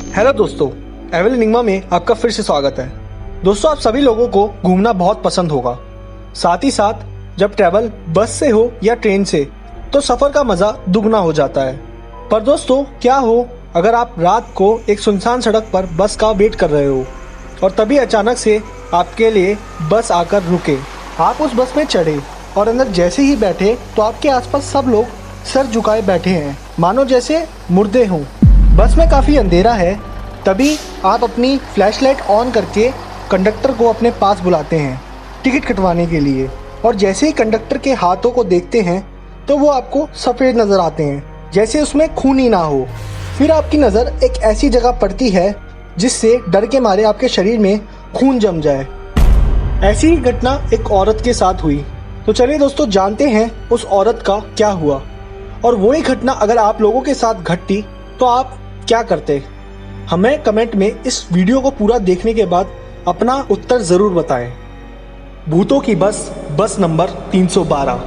Hello दोस्तों, एवल enigma में आपका फिर से स्वागत है। दोस्तों, आप सभी लोगों को घूमना बहुत पसंद होगा। साथ ही साथ जब ट्रैवल बस से हो या ट्रेन से तो सफर का मजा दुगना हो जाता है। पर दोस्तों, क्या हो अगर आप रात को एक सुनसान सड़क पर बस का वेट कर रहे हो और तभी अचानक से आपके लिए बस आकर रुके। आप उस बस में चढ़े और अंदर जैसे ही बैठे तो आपके आसपास सब लोग सर झुकाए बैठे हैं, मानो जैसे मुर्दे हों। बस में काफ़ी अंधेरा है। तभी आप अपनी फ्लैशलाइट ऑन करके कंडक्टर को अपने पास बुलाते हैं टिकट कटवाने के लिए, और जैसे ही कंडक्टर के हाथों को देखते हैं तो वो आपको सफ़ेद नज़र आते हैं, जैसे उसमें खून ही ना हो। फिर आपकी नज़र एक ऐसी जगह पड़ती है जिससे डर के मारे आपके शरीर में खून जम जाए। ऐसी ही घटना एक औरत के साथ हुई। तो चलिए दोस्तों, जानते हैं उस औरत का क्या हुआ, और वही घटना अगर आप लोगों के साथ घटती तो आप क्या करते। हमें कमेंट में इस वीडियो को पूरा देखने के बाद अपना उत्तर जरूर बताएं। भूतों की बस नंबर 312।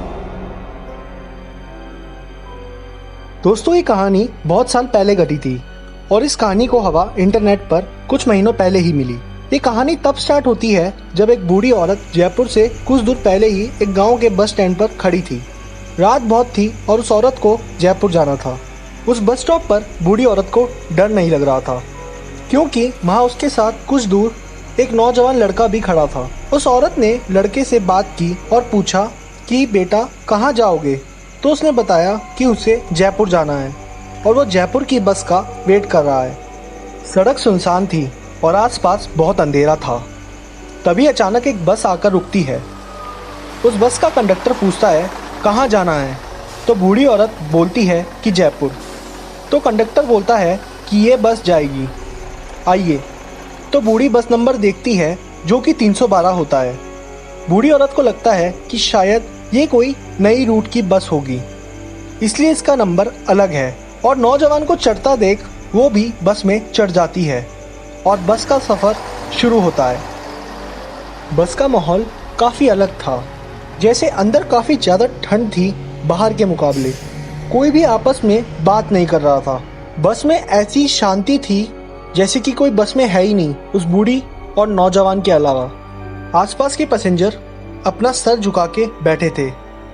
दोस्तों, ये कहानी बहुत साल पहले घटी थी और इस कहानी को हवा इंटरनेट पर कुछ महीनों पहले ही मिली। ये कहानी तब स्टार्ट होती है जब एक बूढ़ी औरत जयपुर से कुछ दूर पहले ही एक गांव के बस स्टैंड पर खड़ी थी। रात बहुत थी और उस औरत को जयपुर जाना था। उस बस स्टॉप पर बूढ़ी औरत को डर नहीं लग रहा था, क्योंकि वहाँ उसके साथ कुछ दूर एक नौजवान लड़का भी खड़ा था। उस औरत ने लड़के से बात की और पूछा कि बेटा कहाँ जाओगे। तो उसने बताया कि उसे जयपुर जाना है और वो जयपुर की बस का वेट कर रहा है। सड़क सुनसान थी और आसपास बहुत अंधेरा था। तभी अचानक एक बस आकर रुकती है। उस बस का कंडक्टर पूछता है कहाँ जाना है। तो बूढ़ी औरत बोलती है कि जयपुर। तो कंडक्टर बोलता है कि ये बस जाएगी, आइए। तो बूढ़ी बस नंबर देखती है जो कि 312 होता है। बूढ़ी औरत को लगता है कि शायद ये कोई नई रूट की बस होगी, इसलिए इसका नंबर अलग है, और नौजवान को चढ़ता देख वो भी बस में चढ़ जाती है और बस का सफ़र शुरू होता है। बस का माहौल काफ़ी अलग था, जैसे अंदर काफ़ी ज़्यादा ठंड थी बाहर के मुकाबले। कोई भी आपस में बात नहीं कर रहा था। बस में ऐसी शांति थी जैसे कि कोई बस में है ही नहीं, उस बूढ़ी और नौजवान के अलावा। आसपास के पैसेंजर अपना सर झुका के बैठे थे।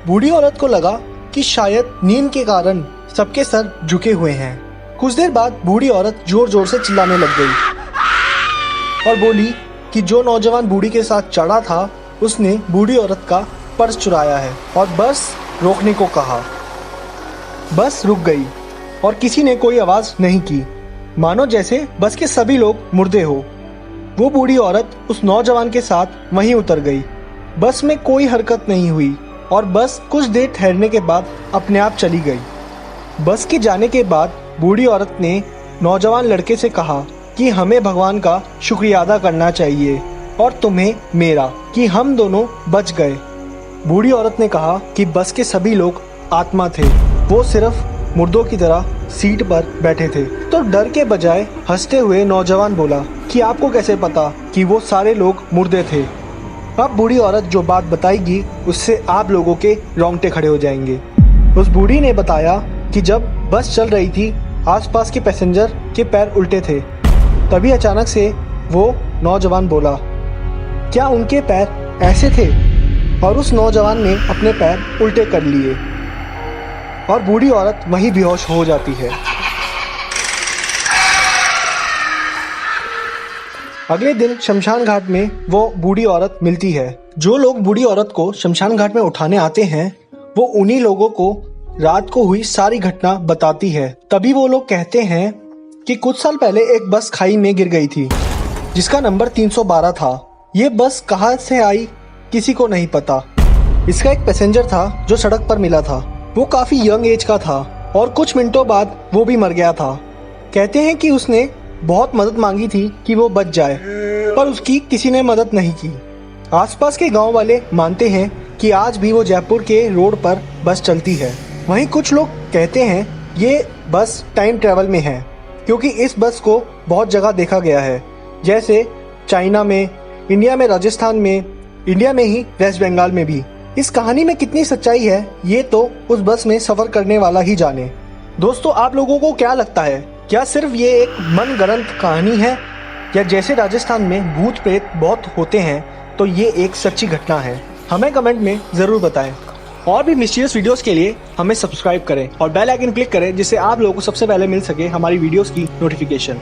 बूढ़ी औरत को लगा कि शायद नींद के कारण सबके सर झुके हुए हैं। कुछ देर बाद बूढ़ी औरत जोर जोर से चिल्लाने लग गई और बोली कि जो नौजवान बूढ़ी के साथ चढ़ा था उसने बूढ़ी औरत का पर्स चुराया है और बस रोकने को कहा। बस रुक गई और किसी ने कोई आवाज नहीं की, मानो जैसे बस के सभी लोग मुर्दे हो। वो बूढ़ी औरत उस नौजवान के साथ वहीं उतर गई। बस में कोई हरकत नहीं हुई और बस कुछ देर ठहरने के बाद अपने आप चली गई। बस के जाने के बाद बूढ़ी औरत ने नौजवान लड़के से कहा कि हमें भगवान का शुक्रिया अदा करना चाहिए और तुम्हें मेरा, कि हम दोनों बच गए। बूढ़ी औरत ने कहा कि बस के सभी लोग आत्मा थे, वो सिर्फ मुर्दों की तरह सीट पर बैठे थे। तो डर के बजाय हंसते हुए नौजवान बोला कि आपको कैसे पता कि वो सारे लोग मुर्दे थे। अब बूढ़ी औरत जो बात बताएगी उससे आप लोगों के रोंगटे खड़े हो जाएंगे। उस बूढ़ी ने बताया कि जब बस चल रही थी आसपास के पैसेंजर के पैर उल्टे थे। तभी अचानक से वो नौजवान बोला, क्या उनके पैर ऐसे थे? और उस नौजवान ने अपने पैर उल्टे कर लिए और बूढ़ी औरत वहीं बेहोश हो जाती है। अगले दिन शमशान घाट में वो बूढ़ी औरत मिलती है। जो लोग बूढ़ी औरत को शमशान घाट में उठाने आते हैं वो उन्हीं लोगों को रात को हुई सारी घटना बताती है। तभी वो लोग कहते हैं कि कुछ साल पहले एक बस खाई में गिर गई थी जिसका नंबर 312 था। ये बस कहाँ से आई किसी को नहीं पता। इसका एक पैसेंजर था जो सड़क पर मिला था। वो काफी यंग एज का था और कुछ मिनटों बाद वो भी मर गया था। कहते हैं कि उसने बहुत मदद मांगी थी कि वो बच जाए, पर उसकी किसी ने मदद नहीं की। आसपास के गांव वाले मानते हैं कि आज भी वो जयपुर के रोड पर बस चलती है। वहीं कुछ लोग कहते हैं ये बस टाइम ट्रेवल में है, क्योंकि इस बस को बहुत जगह देखा गया है, जैसे चाइना में, इंडिया में राजस्थान में, इंडिया में ही वेस्ट बंगाल में भी। इस कहानी में कितनी सच्चाई है ये तो उस बस में सफर करने वाला ही जाने। दोस्तों, आप लोगों को क्या लगता है क्या सिर्फ ये एक मनगढ़ंत कहानी है, या जैसे राजस्थान में भूत प्रेत बहुत होते हैं तो ये एक सच्ची घटना है? हमें कमेंट में ज़रूर बताएं। और भी मिस्टीरियस वीडियोस के लिए हमें सब्सक्राइब करें और बेल आइकन क्लिक करें, जिससे आप लोगों को सबसे पहले मिल सके हमारी वीडियोस की नोटिफिकेशन।